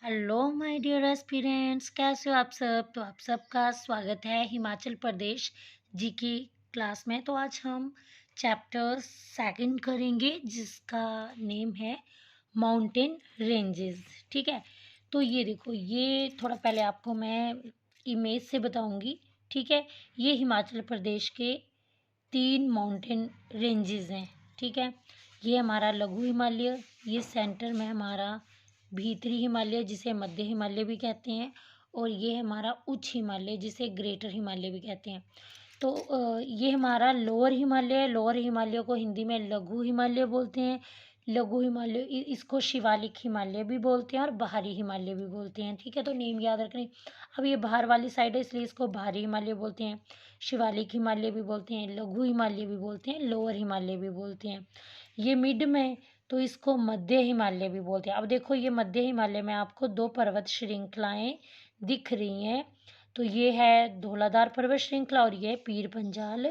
Hello my dear aspirants, कैसे हो आप सब। तो आप सबका स्वागत है हिमाचल प्रदेश जी की क्लास में। तो आज हम चैप्टर सेकंड करेंगे जिसका नेम है माउंटेन रेंजेस। ठीक है, तो ये देखो, ये थोड़ा पहले आपको मैं इमेज से बताऊंगी। ठीक है, ये हिमाचल प्रदेश के 3 माउंटेन रेंजेस हैं। ठीक है, ये हमारा लघु हिमालय, ये सेंटर में हमारा भीतरी हिमालय जिसे मध्य हिमालय भी कहते हैं, और ये हमारा उच्च हिमालय जिसे ग्रेटर हिमालय भी कहते हैं। तो ये हमारा लोअर हिमालय है। लोअर हिमालय को हिंदी में लघु हिमालय बोलते हैं। लघु हिमालय इसको शिवालिक हिमालय भी बोलते हैं और बाहरी हिमालय भी बोलते हैं। ठीक है, तो नेम याद रखने। अब ये बाहर वाली साइड है इसलिए इसको बाहरी हिमालय बोलते हैं, शिवालिक हिमालय भी बोलते हैं, लघु हिमालय भी बोलते हैं, लोअर हिमालय भी बोलते हैं। ये मिड में तो इसको मध्य हिमालय भी बोलते हैं। अब देखो, ये मध्य हिमालय में आपको 2 पर्वत श्रृंखलाएं दिख रही हैं। तो ये है धौलाधार पर्वत श्रृंखला और ये है पीर पंजाल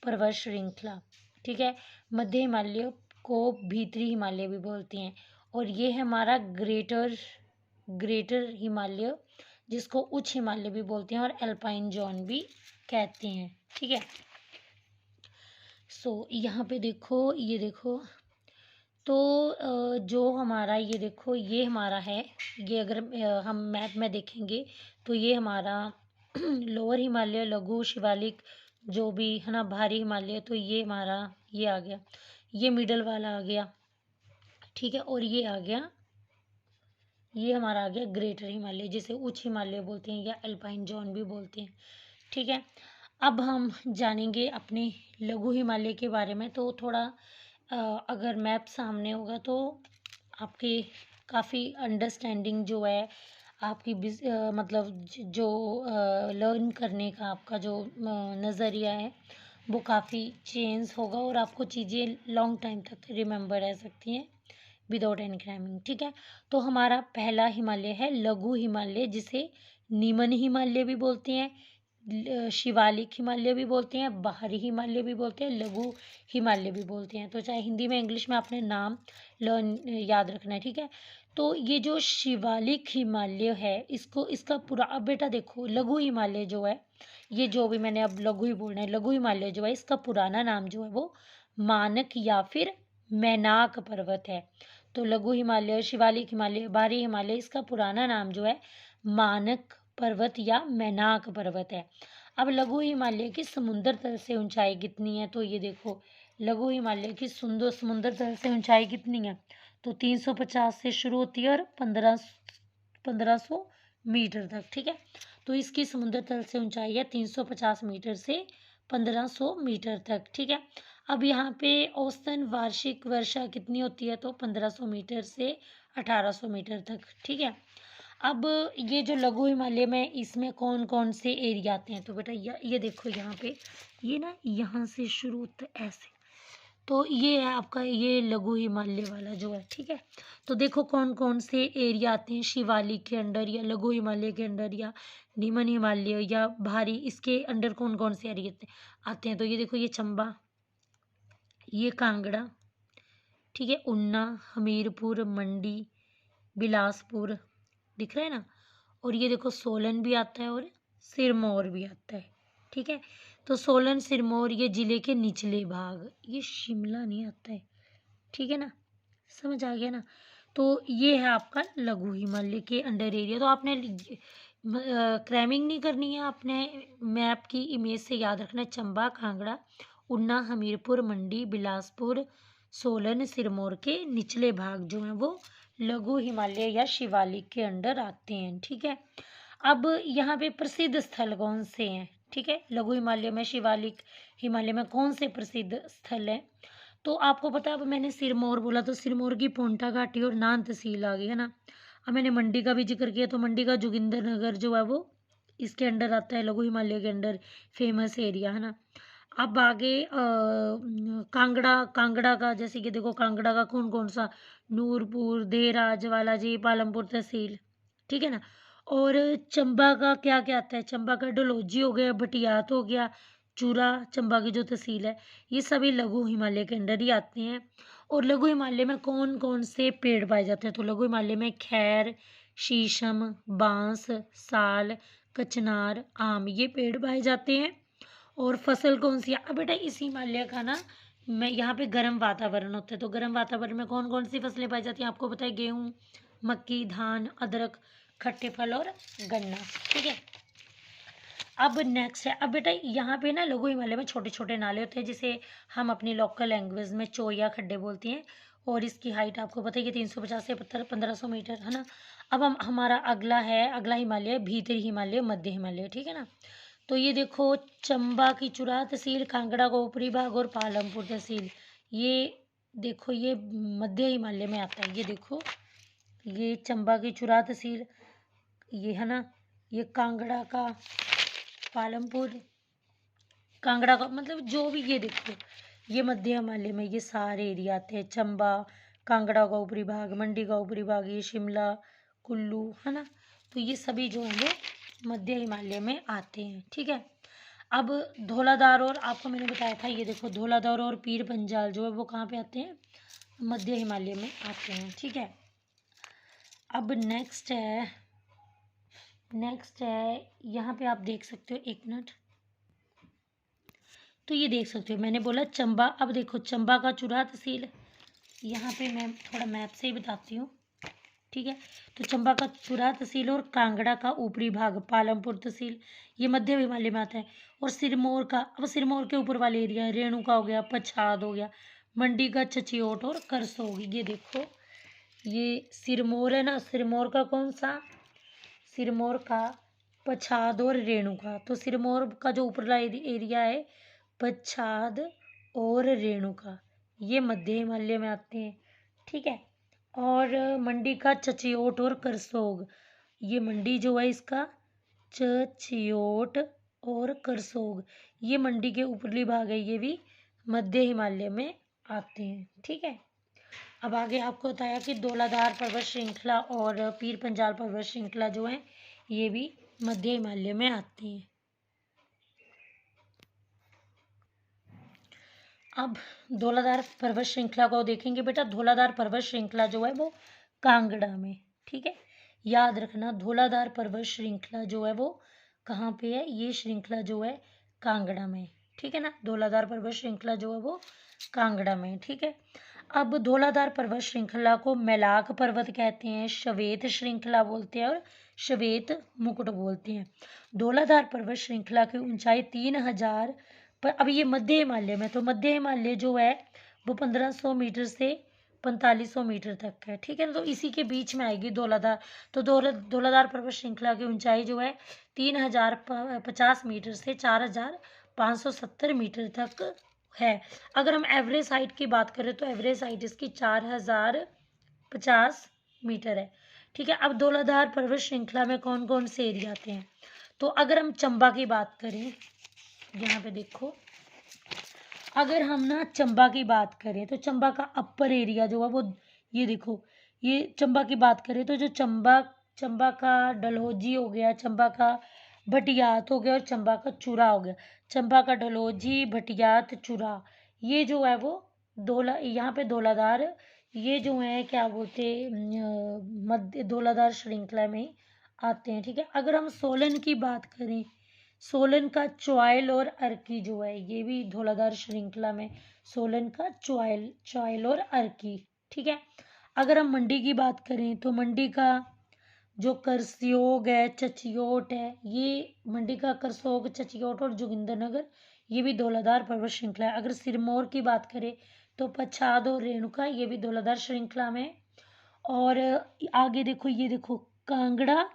पर्वत श्रृंखला। ठीक है, मध्य हिमालय को भीतरी हिमालय भी बोलते हैं, और ये है हमारा ग्रेटर हिमालय जिसको उच्च हिमालय भी बोलते हैं और एल्पाइन जोन भी कहते हैं। ठीक है, यहाँ पे देखो, ये देखो, तो जो हमारा ये देखो, ये हमारा है, ये अगर हम मैप में देखेंगे तो ये हमारा लोअर हिमालय, लघु, शिवालिक जो भी है ना, भारी हिमालय, तो ये हमारा ये आ गया, ये मिडल वाला आ गया। ठीक है, और ये आ गया, ये हमारा आ गया ग्रेटर हिमालय जिसे उच्च हिमालय बोलते हैं या अल्पाइन जोन भी बोलते हैं। ठीक है, अब हम जानेंगे अपने लघु हिमालय के बारे में। तो थोड़ा अगर मैप सामने होगा तो आपकी काफ़ी अंडरस्टैंडिंग जो है आपकी मतलब जो लर्न करने का आपका जो नज़रिया है वो काफ़ी चेंज होगा और आपको चीज़ें लॉन्ग टाइम तक रिमेंबर रह सकती हैं विदाउट एनी क्रैमिंग। ठीक है, तो हमारा पहला हिमालय है लघु हिमालय जिसे नीमन हिमालय भी बोलते हैं, शिवालिक हिमालय भी बोलते हैं, बाहरी हिमालय भी बोलते हैं, लघु हिमालय भी बोलते हैं। तो चाहे हिंदी में इंग्लिश में आपने नाम लर्न याद रखना है। ठीक है, तो ये जो शिवालिक हिमालय है इसको इसका पूरा, अब बेटा देखो, लघु हिमालय जो है, ये जो भी मैंने अब लघु ही बोलना है, लघु हिमालय जो है इसका पुराना नाम जो है वो मानक या फिर मैनाक पर्वत है। तो लघु हिमालय, शिवालिक हिमालय, बाहरी हिमालय, इसका पुराना नाम जो है मानक पर्वत या मैनाक पर्वत है। अब लघु हिमालय की समुद्र तल से ऊंचाई कितनी है, तो ये देखो, लघु हिमालय की समुद्र तल से ऊंचाई कितनी है, तो 350 से शुरू होती है और 1500 मीटर तक। ठीक है, तो इसकी समुद्र तल से ऊंचाई है 350 मीटर से 1500 मीटर तक। ठीक है, अब यहाँ पे औसतन वार्षिक वर्षा कितनी होती है, तो 1500 मीटर से 1800 मीटर तक। ठीक है, अब ये जो लघु हिमालय में इसमें कौन कौन से एरिया आते हैं, तो बेटा ये देखो, यहाँ पे ये ना, यहाँ से शुरू होता है ऐसे, तो ये है आपका ये लघु हिमालय वाला जो है। ठीक है, तो देखो कौन कौन से एरिया आते हैं शिवालिक के अंडर या लघु हिमालय के अंडर या नीमन हिमालय या भारी, इसके अंडर कौन कौन से एरिया आते हैं। तो ये देखो, ये चंबा, ये कांगड़ा, ठीक है, ऊना, हमीरपुर, मंडी, बिलासपुर, दिख रहा है ना, और ये देखो सोलन भी आता है और सिरमौर भी आता है। ठीक है, तो सोलन, सिरमौर ये जिले के निचले भाग, ये शिमला नहीं आता है। ठीक है ना, समझ आ गया ना। तो ये है आपका लघु हिमालय के अंडर एरिया। तो आपने क्रैमिंग नहीं करनी है, आपने मैप की इमेज से याद रखना है चंबा, कांगड़ा, ऊना, हमीरपुर, मंडी, बिलासपुर, सोलन, सिरमौर के निचले भाग जो हैं वो लघु हिमालय या शिवालिक के अंडर आते हैं। ठीक है, अब यहाँ पे प्रसिद्ध स्थल कौन से हैं। ठीक है, लघु हिमालय में, शिवालिक हिमालय में कौन से प्रसिद्ध स्थल हैं, तो आपको पता है, अब मैंने सिरमौर बोला तो सिरमौर की पोंटा घाटी और नान तहसील आ गई है ना। अब मैंने मंडी का भी जिक्र किया तो मंडी का जोगिंदर नगर जो है वो इसके अंडर आता है, लघु हिमालय के अंडर फेमस एरिया है ना। अब आगे कांगड़ा, कांगड़ा का जैसे कि देखो, कांगड़ा का कौन कौन सा, नूरपुर, देहरा, ज्वालाजी, पालमपुर तहसील। ठीक है ना, और चंबा का क्या क्या आता है, चंबा का डलहौजी हो गया, भटियात हो गया, चूरा, चंबा की जो तहसील है, ये सभी लघु हिमालय के अंडर ही आते हैं। और लघु हिमालय में कौन कौन से पेड़ पाए जाते हैं, तो लघु हिमालय में खैर, शीशम, बांस, साल, कचनार, आम ये पेड़ पाए जाते हैं। और फसल कौन सी है? अब बेटा इस हिमालय का ना मैं यहाँ पे गर्म वातावरण होता है, तो गर्म वातावरण में कौन कौन सी फसलें पाई जाती हैं आपको पता है? गेहूँ, मक्की, धान, अदरक, खट्टे फल और गन्ना। ठीक है, अब नेक्स्ट है, अब बेटा यहाँ पे ना लघु हिमालय में छोटे छोटे नाले होते हैं जिसे हम अपनी लोकल लैंग्वेज में चोया खड्डे बोलते हैं। और इसकी हाइट आपको पता है कि 350 से 1500 मीटर है ना। अब हम हमारा अगला हिमालय भीतरी हिमालय, मध्य हिमालय। ठीक है ना। तो ये देखो चंबा की चुरा तहसील, कांगड़ा का ऊपरी भाग और पालमपुर तहसील, ये देखो ये मध्य हिमालय में आता है। ये देखो ये चंबा की चुरा तहसील, ये है ना, ये कांगड़ा का, पालमपुर, कांगड़ा का, मतलब जो भी, ये देखो ये मध्य हिमालय में ये सारे एरिया आते हैं। चंबा, कांगड़ा का ऊपरी भाग, मंडी का ऊपरी भाग, ये शिमला, कुल्लू है ना। तो ये सभी जो है वो मध्य हिमालय में आते हैं। ठीक है, अब धौलाधार और आपको मैंने बताया था, ये देखो धौलाधार और पीर पंजाल जो है वो कहाँ पे आते हैं? मध्य हिमालय में आते हैं। ठीक है, अब नेक्स्ट है यहाँ पे आप देख सकते हो, एक मिनट, तो ये देख सकते हो मैंने बोला चंबा। अब देखो चंबा का चुरा तहसील, यहाँ पे मैं थोड़ा मैप से ही बताती हूँ। ठीक है, तो चंबा का चुरा तहसील और कांगड़ा का ऊपरी भाग पालमपुर तहसील, ये मध्य हिमालय में आता है। और सिरमौर का, अब सिरमौर के ऊपर वाले एरिया है, रेणुका हो गया, पछाद हो गया, मंडी का चचियोट और करसोग। ये देखो ये सिरमौर है ना, सिरमौर का कौन सा? सिरमौर का पछाद और रेणुका। तो सिरमौर का जो ऊपरला एरिया है पच्छाद और रेणुका, ये मध्य हिमालय में आते हैं। ठीक है, और मंडी का चचियोट और करसोग, ये मंडी जो है इसका चचियोट और करसोग, ये मंडी के ऊपरली भाग है, ये भी मध्य हिमालय में आते हैं। ठीक है, अब आगे आपको बताया कि धौलाधार पर्वत श्रृंखला और पीर पंजाल पर्वत श्रृंखला जो है ये भी मध्य हिमालय में आती हैं। अब धौलाधार पर्वत श्रृंखला को देखेंगे बेटा। धौलाधार पर्वत श्रृंखला जो है वो कांगड़ा में। ठीक है, याद रखना धौलाधार पर्वत श्रृंखला जो है वो कहाँ पे है? ये श्रृंखला जो है कांगड़ा में। ठीक है ना, धौलाधार पर्वत श्रृंखला जो है वो कांगड़ा में। ठीक है, अब धौलाधार पर्वत श्रृंखला को मैलाक पर्वत कहते हैं, श्वेत श्रृंखला बोलते हैं और श्वेत मुकुट बोलते हैं। धौलाधार पर्वत श्रृंखला की ऊंचाई 3000 पर, अब ये मध्य हिमालय में, तो मध्य हिमालय जो है वो 1500 मीटर से 4500 मीटर तक है। ठीक है ना, तो इसी के बीच में आएगी धौलाधार। तो धौलाधार पर्वत श्रृंखला की ऊंचाई जो है 3050 मीटर से 4570 मीटर तक है। अगर हम एवरेज हाइट की बात करें तो एवरेज हाइट इसकी 4050 मीटर है। ठीक है, अब धौलाधार पर्वत श्रृंखला में कौन कौन से एरिया आते हैं? तो अगर हम चंबा की बात करें, यहाँ पे देखो, अगर हम ना चंबा की बात करें तो चंबा का अपर एरिया जो है वो, ये देखो, ये चंबा की बात करें तो जो चंबा का डलहौजी हो गया, चंबा का भटियात हो गया और चंबा का चूरा हो गया। चंबा का डलहौजी, भटियात, चूरा, ये जो है वो यहाँ पे धौलाधार, ये जो है क्या बोलते मध्य धौलाधार श्रृंखला में आते हैं। ठीक है, अगर हम सोलन की बात करें, सोलन का चौयल और अर्की जो है ये भी धौलाधार श्रृंखला में, सोलन का चौयल और अर्की। ठीक है, अगर हम मंडी की बात करें तो मंडी का जो करसोग है, चचियोट है, ये मंडी का करसोग, चचियोट और जोगिंदरनगर, ये भी धौलाधार पर्वत श्रृंखला है। अगर सिरमौर की बात करें तो पच्छाद और रेणुका, ये भी धौलाधार श्रृंखला में। और आगे देखो, ये देखो कांगड़ा,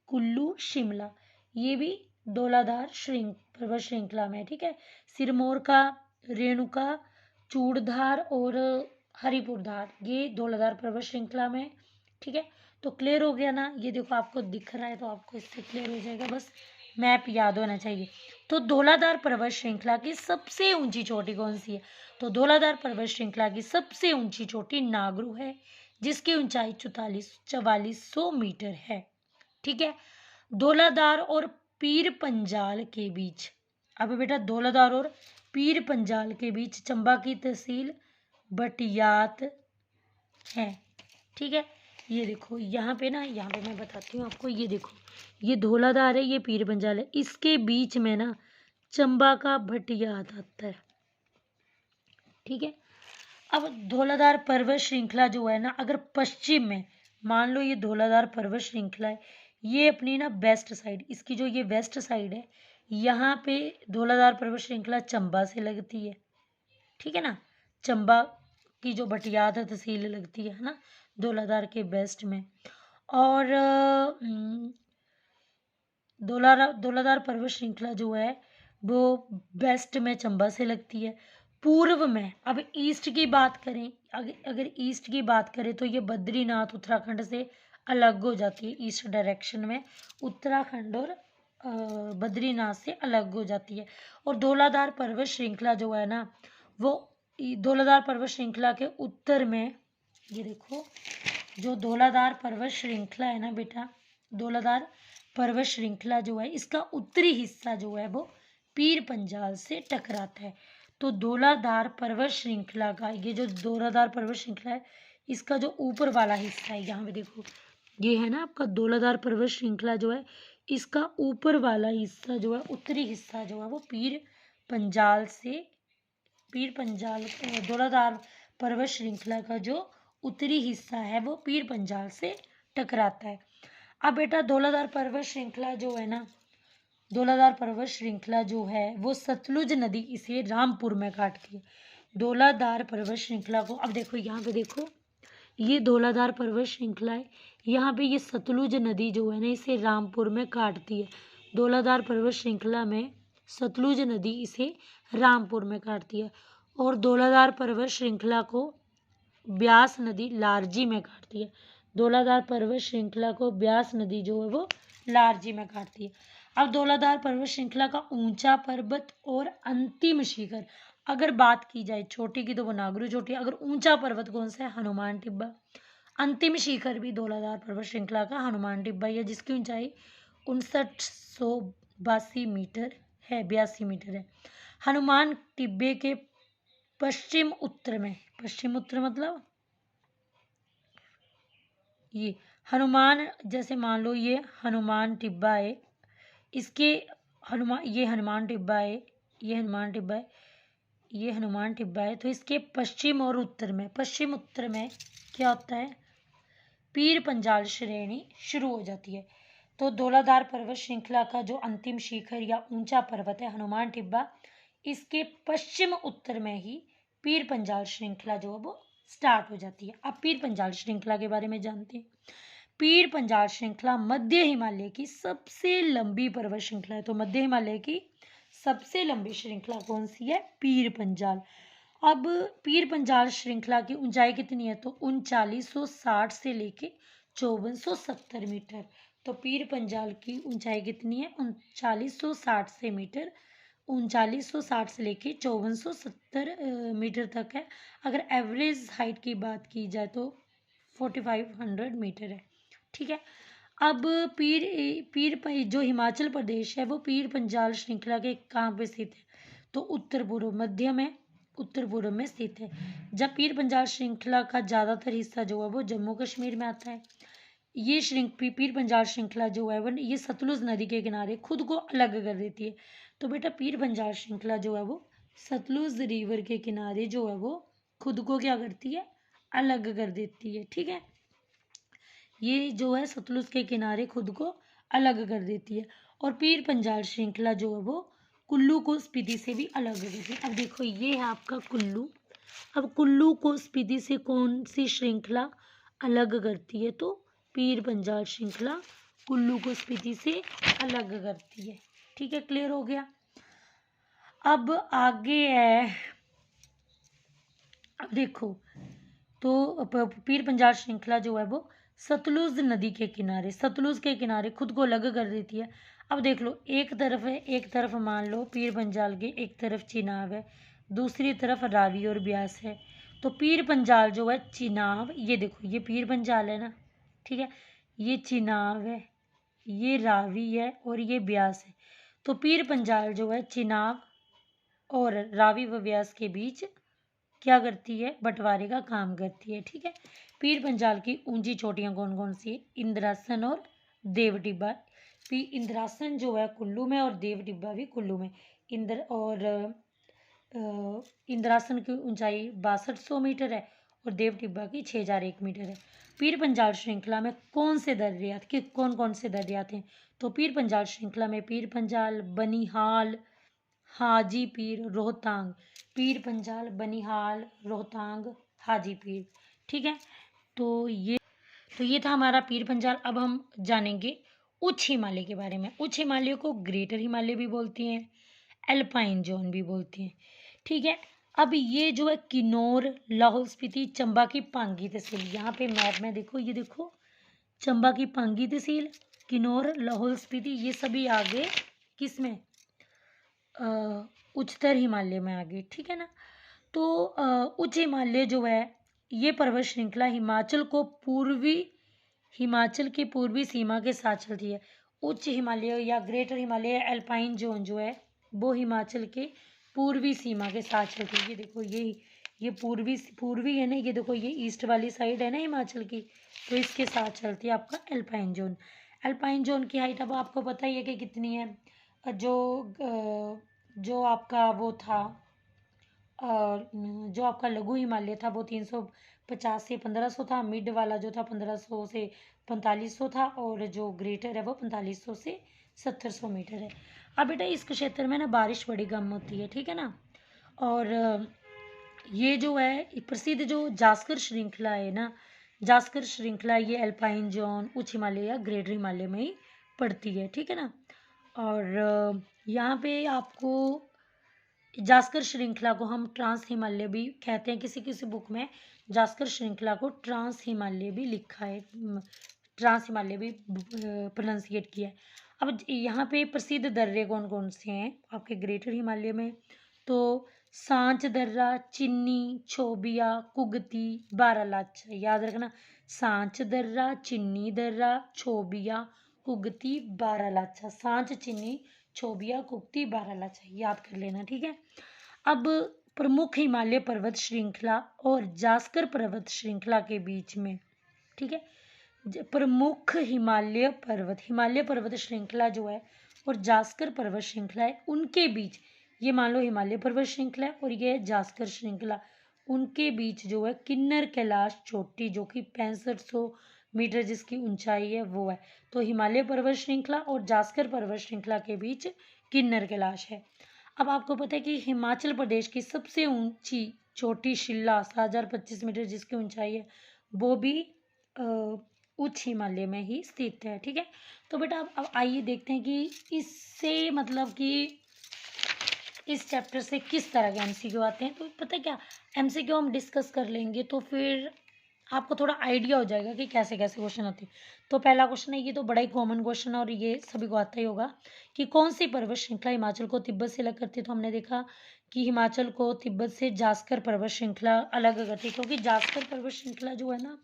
कुल्लू, शिमला, ये भी धौलाधार पर्वत श्रृंखला में। ठीक है, सिरमौर का रेणुका, चूड़धार और हरिपुरधार, ये धौलाधार पर्वत श्रृंखला में। ठीक है, तो क्लियर हो गया ना? ये देखो आपको दिख रहा है तो आपको इससे क्लियर हो जाएगा, बस मैप याद होना चाहिए। तो धौलाधार पर्वत श्रृंखला की सबसे ऊंची चोटी कौन सी है? तो धौलाधार पर्वत श्रृंखला की सबसे ऊंची चोटी नागरू है, जिसकी ऊंचाई 4400 मीटर है। ठीक है, धौलाधार और पीर पंजाल के बीच, अब बेटा धौलाधार और पीर पंजाल के बीच चंबा की तहसील भटियात है। ठीक है, ये देखो यहाँ पे ना, यहाँ पे मैं बताती हूँ आपको, ये देखो ये धौलाधार है, ये पीर पंजाल है, इसके बीच में ना चंबा का भटिया आता है। ठीक है। अब धौलाधार पर्वत श्रृंखला जो है ना, अगर पश्चिम में मान लो ये धौलाधार पर्वत श्रृंखला है, ये अपनी ना वेस्ट साइड, इसकी जो ये वेस्ट साइड है, यहाँ पे धौलाधार पर्वत श्रृंखला चंबा से लगती है। ठीक है ना, चंबा की जो भटियात तहसील लगती है ना धौलाधार के वेस्ट में। और धौलाधार पर्वत श्रृंखला जो है वो वेस्ट में चंबा से लगती है। पूर्व में, अब ईस्ट की बात करें, अगर ईस्ट की बात करें तो ये बद्रीनाथ उत्तराखंड से अलग हो जाती है। ईस्ट डायरेक्शन में उत्तराखंड और बद्रीनाथ से अलग हो जाती है। और धौलाधार पर्वत श्रृंखला जो है ना, वो धौलाधार पर्वत श्रृंखला के उत्तर में, ये देखो जो धौलाधार पर्वत श्रृंखला है ना बेटा, धौलाधार पर्वत श्रृंखला जो है, इसका उत्तरी हिस्सा जो है वो पीर पंजाल से टकराता है। तो धौलाधार पर्वत श्रृंखला का, ये जो धौलाधार पर्वत श्रृंखला है, इसका जो ऊपर वाला हिस्सा है, यहाँ पे देखो ये है ना आपका धौलाधार पर्वत श्रृंखला जो है, इसका ऊपर वाला हिस्सा जो है, उत्तरी हिस्सा जो है वो पीर पंजाल धौलाधार पर्वत श्रृंखला का जो उत्तरी हिस्सा है वो पीर पंजाल से टकराता है। अब बेटा धौलाधार पर्वत श्रृंखला जो है ना, धौलाधार पर्वत श्रृंखला जो है वो सतलुज नदी इसे रामपुर में काटती है। धौलाधार पर्वत श्रृंखला को, अब देखो यहाँ पे देखो ये धौलाधार पर्वत श्रृंखला है, यहाँ पे ये सतलुज नदी जो है ना इसे रामपुर में काटती है। धौलाधार पर्वत श्रृंखला में सतलुज नदी इसे रामपुर में काटती है। और धौलाधार पर्वत श्रृंखला को ब्यास नदी लारजी में काटती है। धौलाधार पर्वत श्रृंखला को ब्यास नदी जो है वो लारजी में काटती है। अब धौलाधार पर्वत श्रृंखला का ऊंचा पर्वत और अंतिम शिखर, अगर बात की जाए छोटी की तो वो नागरू चोटी, अगर ऊंचा पर्वत कौन सा है, हनुमान टिब्बा। अंतिम शिखर भी धौलाधार पर्वत श्रृंखला का हनुमान टिब्बा है, जिसकी ऊंचाई 5982 मीटर है, 82 मीटर है। हनुमान टिब्बे के पश्चिम उत्तर में, पश्चिम उत्तर मतलब ये हनुमान, जैसे मान लो ये हनुमान टिब्बा है, इसके ये हनुमान टिब्बा है, ये हनुमान टिब्बा है, ये हनुमान टिब्बा है, तो इसके पश्चिम और उत्तर में, पश्चिम उत्तर में क्या होता है, पीर पंजाल श्रेणी शुरू हो जाती है। तो धौलाधार पर्वत श्रृंखला का जो अंतिम शिखर या ऊंचा पर्वत है हनुमान टिब्बा, इसके पश्चिम उत्तर में ही पीर पंजाल श्रृंखला जो है वो स्टार्ट हो जाती है। अब पीर पंजाल श्रृंखला के बारे में जानते हैं। पीर पंजाल श्रृंखला मध्य हिमालय की सबसे लंबी पर्वत श्रृंखला है। तो मध्य हिमालय की सबसे लंबी श्रृंखला कौन सी है, पीर पंजाल। अब पीर पंजाल श्रृंखला की ऊंचाई कितनी है, तो 3960 से लेके 5470 मीटर। तो पीर पंजाल की ऊंचाई कितनी है, 3960 से मीटर, 3960 से लेके 5470 मीटर तक है। अगर एवरेज हाइट की बात की जाए तो 4500 मीटर है। ठीक है। अब जो हिमाचल प्रदेश है वो पीर पंजाल श्रृंखला के कहाँ पे स्थित है, तो उत्तर पूर्व में स्थित है। जब पीर पंजाल श्रृंखला का ज़्यादातर हिस्सा जो है वो जम्मू कश्मीर में आता है। ये पीर पंजाल श्रृंखला जो है वो ये सतलुज नदी के किनारे खुद को अलग कर देती है। तो बेटा पीर पंजाल श्रृंखला जो है वो सतलुज रिवर के किनारे जो है वो खुद को क्या करती है, अलग कर देती है। ठीक है, ये जो है सतलुज के किनारे खुद को अलग कर देती है। और पीर पंजाल श्रृंखला जो है वो कुल्लू को स्पीति से भी अलग कर देती है। अब देखो ये है आपका कुल्लू। अब कुल्लू को स्पीति से कौन सी श्रृंखला अलग करती है, तो पीर पंजाल श्रृंखला कुल्लू को स्पीति से अलग करती है। ठीक है, क्लियर हो गया। अब आगे है, अब देखो तो पीर पंजाल श्रृंखला जो है वो सतलुज नदी के किनारे, सतलुज के किनारे खुद को अलग कर देती है। अब देख लो एक तरफ है, एक तरफ मान लो पीर पंजाल के एक तरफ चिनाब है, दूसरी तरफ रावी और ब्यास है। तो पीर पंजाल जो है चिनाब, ये देखो ये पीर पंजाल है ना, ठीक है, ये चिनाब है, ये रावी है और ये ब्यास है। तो पीर पंजाल जो है चिनाब और रावी व ब्यास के बीच क्या करती है, बंटवारे का काम करती है। ठीक है, पीर पंजाल की ऊंची चोटियां कौन कौन सी है? इंद्रासन और देव टिब्बा। इंद्रासन जो है कुल्लू में और देव टिब्बा भी कुल्लू में। इंद्रासन की ऊंचाई 6200 मीटर है और देव टिब्बा की 6001 मीटर है। पीर पंजाल श्रृंखला में कौन से दरिया के कौन कौन से दरिया थे? तो पीर पंजाल श्रृंखला में पीर पंजाल, बनिहाल, हाजी पीर, रोहतांग। पीर पंजाल, बनिहाल, रोहतांग, हाजी पीर। ठीक है, तो ये था हमारा पीर पंजाल। अब हम जानेंगे उच्च हिमालय के बारे में। उच्च हिमालय को ग्रेटर हिमालय भी बोलती हैं, एल्पाइन जोन भी बोलती हैं। ठीक है, अब ये जो है किन्नौर, लाहौल स्पीति, चंबा की पांगी तहसील, यहाँ पे मैप में देखो, ये देखो चंबा की पांगी तहसील, किन्नौर, लाहौल स्पीति, ये सभी आगे किस में? उच्चतर हिमालय में आगे। ठीक है ना। तो उच्च हिमालय जो है ये पर्वत श्रृंखला हिमाचल की पूर्वी सीमा के साथ चलती है। उच्च हिमालय या ग्रेटर हिमालय एल्पाइन जोन जो है वो हिमाचल के पूर्वी सीमा के साथ चलती है। ये देखो, ये पूर्वी है ना, ये देखो ये ईस्ट वाली साइड है ना हिमाचल की, तो इसके साथ चलती है आपका एल्पाइन जोन। एल्पाइन जोन की हाइट अब आपको पता ही है कि कितनी है। जो आपका वो था, जो आपका लघु हिमालय था वो 350 से 1500 था। मिड वाला जो था 1500 से 4500 था और जो ग्रेटर है वो 4500 से 1700 मीटर है। अब बेटा इस क्षेत्र में ना बारिश बड़ी कम होती है। ठीक है ना। और ये जो है प्रसिद्ध जो जास्कर श्रृंखला है ना, जास्कर श्रृंखला ये एल्पाइन जोन, उच्च हिमालय या ग्रेटर हिमालय में ही पड़ती है। ठीक है ना। और यहाँ पे आपको जास्कर श्रृंखला को हम ट्रांस हिमालय भी कहते हैं। किसी किसी बुक में जास्कर श्रृंखला को ट्रांस हिमालय भी लिखा है, ट्रांस हिमालय भी प्रोनाउंसिएट किया है। अब यहाँ पे प्रसिद्ध दर्रे कौन कौन से हैं आपके ग्रेटर हिमालय में? तो सांच दर्रा, चिन्नी, छोबिया, कुगती, बारालाचा। याद रखना, सांच दर्रा, चिन्नी दर्रा, छोबिया, कुगती, बारालाचा। सांच, चिन्नी, छोबिया, कुगती, बारालाचा, याद कर लेना। ठीक है। अब प्रमुख हिमालय पर्वत श्रृंखला और जास्कर पर्वत श्रृंखला के बीच में, ठीक है, प्रमुख हिमालय पर्वत श्रृंखला जो है और जास्कर पर्वत श्रृंखला है, उनके बीच, ये मान लो हिमालय पर्वत श्रृंखला है और ये जास्कर श्रृंखला, उनके बीच जो है किन्नर कैलाश चोटी जो कि 6500 मीटर जिसकी ऊंचाई है वो है। तो हिमालय पर्वत श्रृंखला और जास्कर पर्वत श्रृंखला के बीच किन्नर कैलाश है। अब आपको पता है कि हिमाचल प्रदेश की सबसे ऊंची चोटी शिल्ला 7025 मीटर जिसकी ऊंचाई है वो भी उच्च हिमालय में ही स्थित है। ठीक है। तो बेटा अब आइए देखते हैं कि इससे मतलब कि इस चैप्टर से किस तरह के एमसीक्यू आते हैं। तो पता है क्या, एमसीक्यू हम डिस्कस कर लेंगे तो फिर आपको थोड़ा आइडिया हो जाएगा कि कैसे कैसे क्वेश्चन आते हैं। तो पहला क्वेश्चन है, ये तो बड़ा ही कॉमन क्वेश्चन है और ये सभी को आता ही होगा कि कौन सी पर्वत श्रृंखला हिमाचल को तिब्बत से अलग करती है। तो हमने देखा कि हिमाचल को तिब्बत से जास्कर पर्वत श्रृंखला अलग करती है, क्योंकि जास्कर पर्वत श्रृंखला जो है ना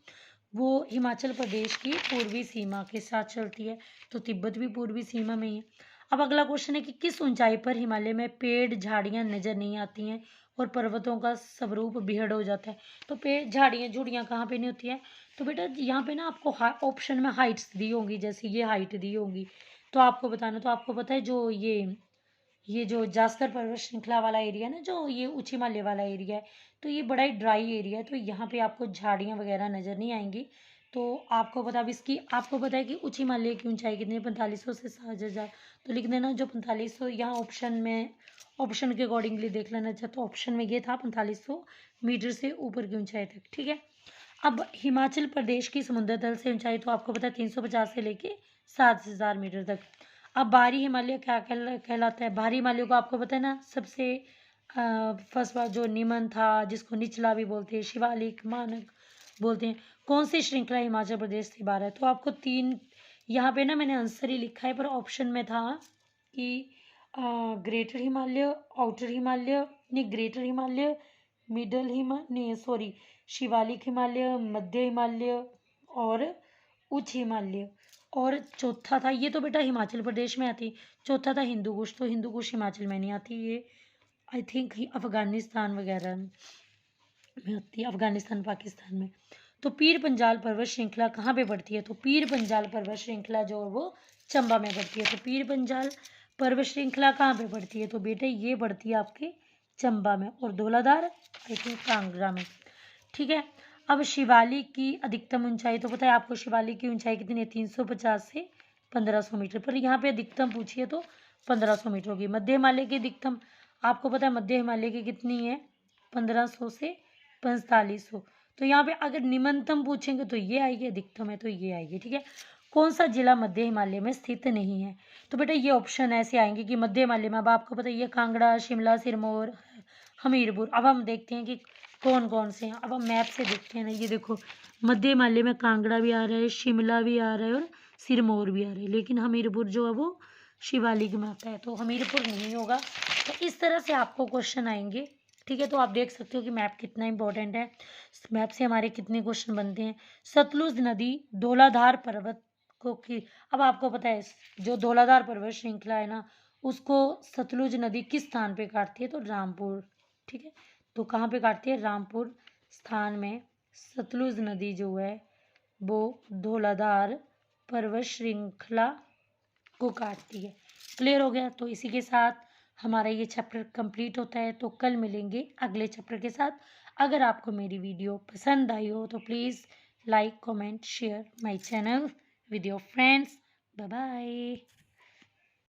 वो हिमाचल प्रदेश की पूर्वी सीमा के साथ चलती है, तो तिब्बत भी पूर्वी सीमा में ही है। अब अगला क्वेश्चन है कि किस ऊंचाई पर हिमालय में पेड़ झाड़ियां नजर नहीं आती हैं और पर्वतों का स्वरूप बिहड़ हो जाता है। तो पेड़ झाड़ियां झुड़ियां कहाँ पे नहीं होती है? तो बेटा यहाँ पे ना आपको ऑप्शन में हाइट्स दी होंगी, जैसे ये हाइट दी होंगी तो आपको बताना। तो आपको पता है जो ये जो जास्कर पर्वत श्रृंखला वाला एरिया ना, जो ये उच्च हिमालय वाला एरिया है, तो ये बड़ा ही ड्राई एरिया है, तो यहाँ पे आपको झाड़ियाँ वगैरह नज़र नहीं आएंगी। तो आपको पता, अब इसकी आपको पता है कि उच्च हिमालय की ऊंचाई कितनी है? 4500 से 7000। तो लिख देना जो 4500 यहाँ ऑप्शन के अकॉर्डिंगली देख लेना। अच्छा, तो ऑप्शन में ये था 4500 मीटर से ऊपर की ऊंचाई तक। ठीक है। अब हिमाचल प्रदेश की समुद्र तल से ऊंचाई तो आपको पता है 350 से लेके 7000 मीटर तक। अब बाहरी हिमालय क्या कहलाता है? बाहरी हिमालय को आपको पता है ना, सबसे फर्स्ट बार जो निमन था, जिसको निचला भी बोलते हैं, शिवालिक, मानक बोलते हैं, कौन सी श्रृंखला हिमाचल प्रदेश से बाहर है? तो आपको तीन यहाँ पे ना मैंने आंसर ही लिखा है, पर ऑप्शन में था कि ग्रेटर हिमालय, आउटर हिमालय, नहीं ग्रेटर हिमालय, मिडल हिमालय, नहीं सॉरी, शिवालिक हिमालय, मध्य हिमालय और उच्च हिमालय, और चौथा था, ये तो बेटा हिमाचल प्रदेश में आती, चौथा था हिंदू कुश। तो हिंदू कुश हिमाचल में नहीं आती, ये आई थिंक अफगानिस्तान वगैरह में आती है, अफगानिस्तान पाकिस्तान में। तो पीर पंजाल पर्वत श्रृंखला कहाँ पे पड़ती है? तो पीर पंजाल पर्वत श्रृंखला जो है वो चंबा में पड़ती है। तो पीर पंजाल पर्वत श्रृंखला कहाँ पे पड़ती है? तो बेटे ये पड़ती है आपके चंबा में, और धौलाधार आई थिंक कांगड़ा में। ठीक है। अब शिवालिक की अधिकतम ऊंचाई, तो पता है आपको शिवालिक की ऊंचाई कितनी है? 350 से 1500 मीटर, पर यहाँ पे अधिकतम पूछिए तो 1500 मीटर होगी। मध्य हिमालय की अधिकतम आपको पता है मध्य हिमालय की कितनी है? 1500 से 4500। तो यहाँ पे अगर निम्नतम पूछेंगे तो ये आएगी, अधिकतम है तो ये आएगी। ठीक है। कौन सा जिला मध्य हिमालय में स्थित नहीं है? तो बेटा ये ऑप्शन ऐसे आएंगे कि मध्य हिमालय में, अब आपको पता है ये कांगड़ा, शिमला, सिरमौर, हमीरपुर। अब हम देखते हैं कि कौन कौन से हैं। अब हम मैप से देखते हैं ना, ये देखो मध्य हिमालय में कांगड़ा भी आ रहा है, शिमला भी आ रहा है और सिरमौर भी आ रहा है, लेकिन हमीरपुर जो है वो शिवालिक में आता है, तो हमीरपुर नहीं होगा। तो इस तरह से आपको क्वेश्चन आएंगे। ठीक है। तो आप देख सकते हो कि मैप कितना इंपॉर्टेंट है। मैप से हमारे कितने क्वेश्चन बनते हैं। सतलुज नदी धौलाधार पर्वत को की, अब आपको पता है जो धौलाधार पर्वत श्रृंखला है ना, उसको सतलुज नदी किस स्थान पे काटती है? तो रामपुर। ठीक है। तो कहाँ पे काटती है? रामपुर स्थान में सतलुज नदी जो है वो धौलाधार पर्वत श्रृंखला को काटती है। क्लियर हो गया? तो इसी के साथ हमारा ये चैप्टर कंप्लीट होता है। तो कल मिलेंगे अगले चैप्टर के साथ। अगर आपको मेरी वीडियो पसंद आई हो तो please like, comment, share my channel with your friends. Bye bye.